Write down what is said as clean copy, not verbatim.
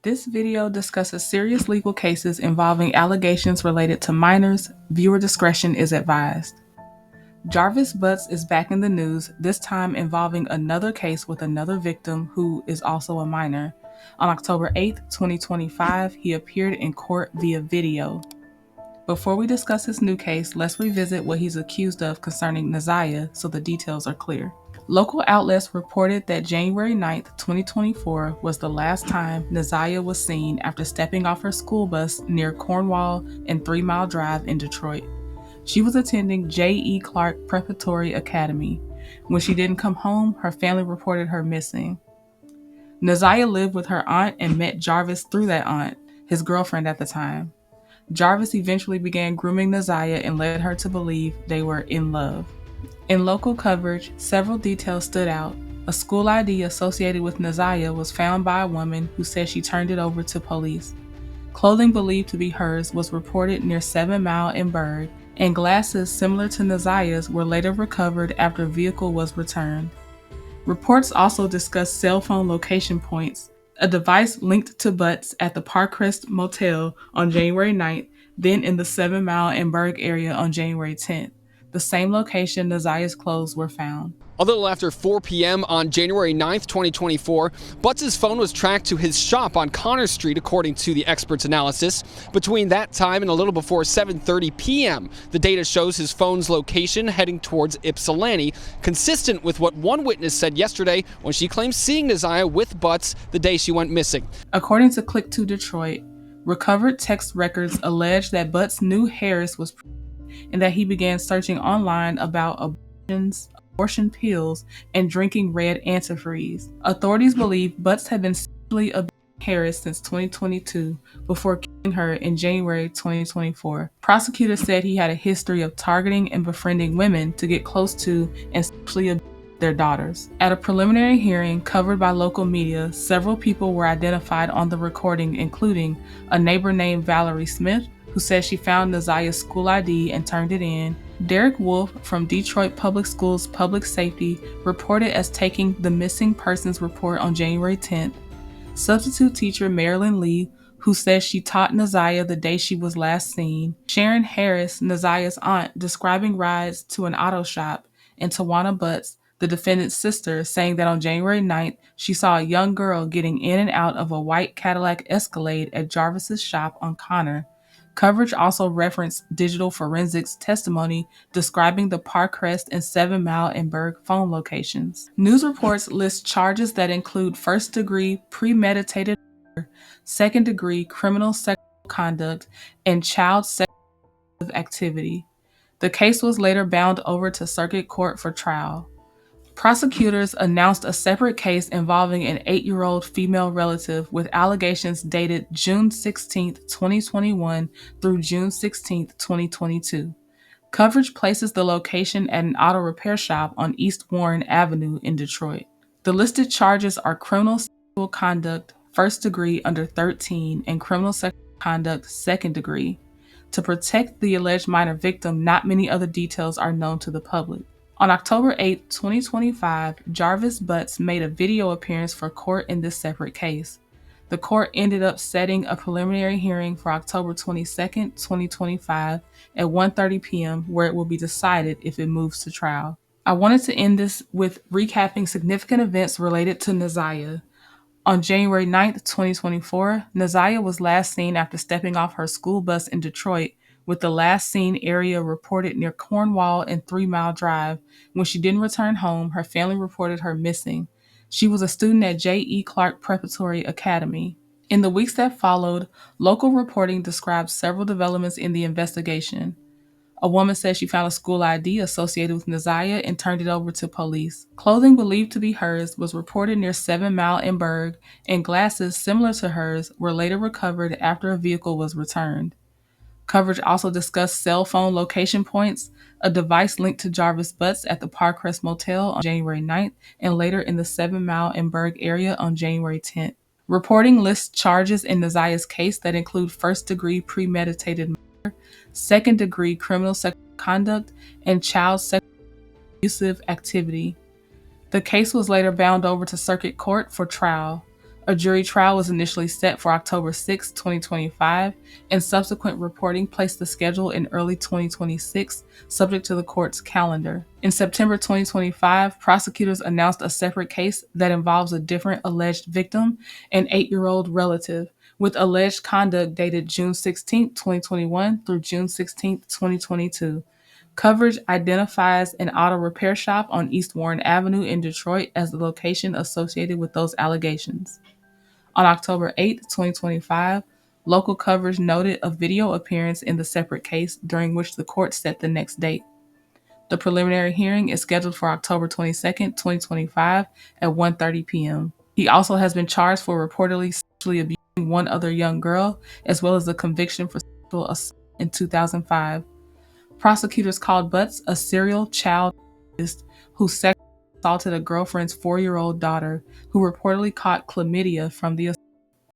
This video discusses serious legal cases involving allegations related to minors. Viewer discretion is advised. Jarvis Butts is back in the news, this time involving another case with another victim who is also a minor. On October 8, 2025, he appeared in court via video. Before we discuss his new case, let's revisit what he's accused of concerning Naziah so the details are clear. Local outlets reported that January 9, 2024 was the last time Naziah was seen after stepping off her school bus near Cornwall and 3 Mile Drive in Detroit. She was attending J.E. Clark Preparatory Academy. When she didn't come home, her family reported her missing. Naziah lived with her aunt and met Jarvis through that aunt, his girlfriend at the time. Jarvis eventually began grooming Naziah and led her to believe they were in love. In local coverage, several details stood out. A school ID associated with Naziah was found by a woman who said she turned it over to police. Clothing believed to be hers was reported near 7 Mile and Berg, and glasses similar to Naziah's were later recovered after a vehicle was returned. Reports also discussed cell phone location points, a device linked to Butts at the Parkrest Motel on January 9th, then in the 7 Mile and Berg area on January 10th, the same location Naziah's clothes were found. A little after 4 p.m. on January 9th, 2024, Butts' phone was tracked to his shop on Connor Street, according to the expert's analysis. Between that time and a little before 7:30 p.m., the data shows his phone's location heading towards Ypsilanti, consistent with what one witness said yesterday when she claimed seeing Naziah with Butts the day she went missing. According to Click to Detroit, recovered text records allege that Butts knew Harris was pregnant and that he began searching online about abortion pills, and drinking red antifreeze. Authorities believe Butts had been sexually abusing Harris since 2022 before killing her in January 2024. Prosecutors said he had a history of targeting and befriending women to get close to and sexually abuse their daughters. At a preliminary hearing covered by local media, several people were identified on the recording, including a neighbor named Valerie Smith, who said she found Naziah's school ID and turned it in. Derek Wolf from Detroit Public Schools Public Safety reported as taking the missing persons report on January 10th. Substitute teacher Marilyn Lee, who says she taught Naziah the day she was last seen. Sharon Harris, Naziah's aunt, describing rides to an auto shop. And Tawana Butts, the defendant's sister, saying that on January 9th, she saw a young girl getting in and out of a white Cadillac Escalade at Jarvis's shop on Connor. Coverage also referenced digital forensics testimony describing the Parkrest and 7 Mile and Berg phone locations. News reports list charges that include first-degree premeditated murder, second-degree criminal sexual conduct, and child sexual activity. The case was later bound over to circuit court for trial. Prosecutors announced a separate case involving an 8-year-old female relative with allegations dated June 16, 2021 through June 16, 2022. Coverage places the location at an auto repair shop on East Warren Avenue in Detroit. The listed charges are criminal sexual conduct, first degree under 13, and criminal sexual conduct, second degree. To protect the alleged minor victim, not many other details are known to the public. On October 8, 2025, Jarvis Butts made a video appearance for court in this separate case. The court ended up setting a preliminary hearing for October 22, 2025 at 1:30 p.m. where it will be decided if it moves to trial. I wanted to end this with recapping significant events related to Naziah. On January 9, 2024, Naziah was last seen after stepping off her school bus in Detroit, with the last seen area reported near Cornwall and 3 Mile Drive. When she didn't return home, her family reported her missing. She was a student at J.E. Clark Preparatory Academy. In the weeks that followed, local reporting described several developments in the investigation. A woman said she found a school ID associated with Naziah and turned it over to police. Clothing believed to be hers was reported near 7 Mile and Berg, and glasses similar to hers were later recovered after a vehicle was returned. Coverage also discussed cell phone location points, a device linked to Jarvis Butts at the Parkrest Motel on January 9th, and later in the 7 Mile and Berg area on January 10th. Reporting lists charges in Naziah's case that include first-degree premeditated murder, second-degree criminal sexual conduct, and child sexual abusive activity. The case was later bound over to circuit court for trial. A jury trial was initially set for October 6, 2025, and subsequent reporting placed the schedule in early 2026, subject to the court's calendar. In September 2025, prosecutors announced a separate case that involves a different alleged victim, an 8-year-old relative, with alleged conduct dated June 16, 2021 through June 16, 2022. Coverage identifies an auto repair shop on East Warren Avenue in Detroit as the location associated with those allegations. On October 8, 2025, local coverage noted a video appearance in the separate case during which the court set the next date. The preliminary hearing is scheduled for October 22, 2025 at 1:30 p.m. He also has been charged for reportedly sexually abusing one other young girl, as well as a conviction for sexual assault in 2005. Prosecutors called Butts a serial child rapist who sexually assaulted a girlfriend's 4-year-old daughter, who reportedly caught chlamydia from the assault.